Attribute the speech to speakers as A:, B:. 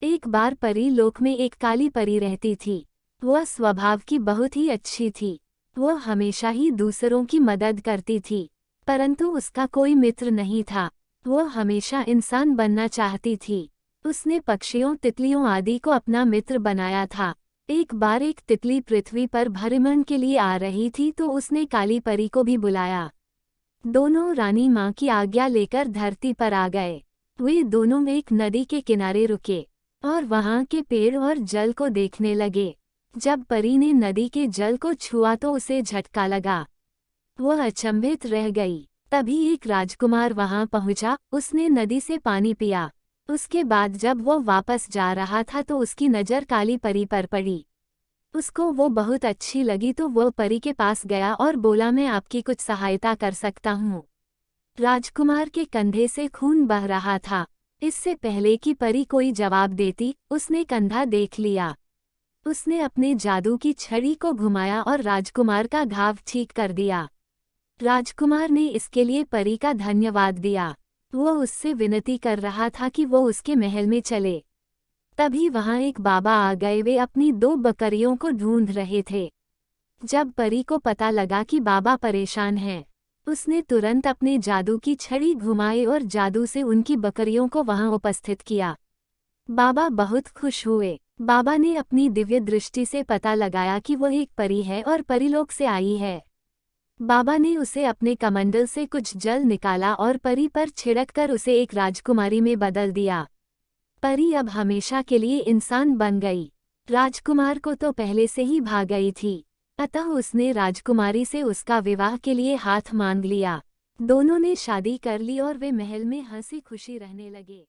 A: एक बार परी लोक में एक काली परी रहती थी। वह स्वभाव की बहुत ही अच्छी थी। वह हमेशा ही दूसरों की मदद करती थी, परंतु उसका कोई मित्र नहीं था। वह हमेशा इंसान बनना चाहती थी। उसने पक्षियों, तितलियों आदि को अपना मित्र बनाया था। एक बार एक तितली पृथ्वी पर भ्रमण के लिए आ रही थी तो उसने काली परी को भी बुलाया। दोनों रानी माँ की आज्ञा लेकर धरती पर आ गए। वे दोनों एक नदी के किनारे रुके और वहां के पेड़ और जल को देखने लगे। जब परी ने नदी के जल को छुआ तो उसे झटका लगा। वह अचंभित रह गई। तभी एक राजकुमार वहां पहुंचा। उसने नदी से पानी पिया। उसके बाद जब वह वापस जा रहा था तो उसकी नज़र काली परी पर पड़ी। उसको वो बहुत अच्छी लगी तो वह परी के पास गया और बोला, मैं आपकी कुछ सहायता कर सकता हूँ। राजकुमार के कंधे से खून बह रहा था। इससे पहले कि परी कोई जवाब देती, उसने कंधा देख लिया। उसने अपने जादू की छड़ी को घुमाया और राजकुमार का घाव ठीक कर दिया। राजकुमार ने इसके लिए परी का धन्यवाद दिया। वह उससे विनती कर रहा था कि वो उसके महल में चले। तभी वहां एक बाबा आ गए। वे अपनी 2 बकरियों को ढूंढ रहे थे। जब परी को पता लगा कि बाबा परेशान हैं, उसने तुरंत अपने जादू की छड़ी घुमाई और जादू से उनकी बकरियों को वहां उपस्थित किया। बाबा बहुत खुश हुए। बाबा ने अपनी दिव्य दृष्टि से पता लगाया कि वह एक परी है और परीलोक से आई है। बाबा ने उसे अपने कमंडल से कुछ जल निकाला और परी पर छिड़ककर उसे एक राजकुमारी में बदल दिया। परी अब हमेशा के लिए इंसान बन गई। राजकुमार को तो पहले से ही भाग गई थी, अतः उसने राजकुमारी से उसका विवाह के लिए हाथ मांग लिया। दोनों ने शादी कर ली और वे महल में हंसी खुशी रहने लगे।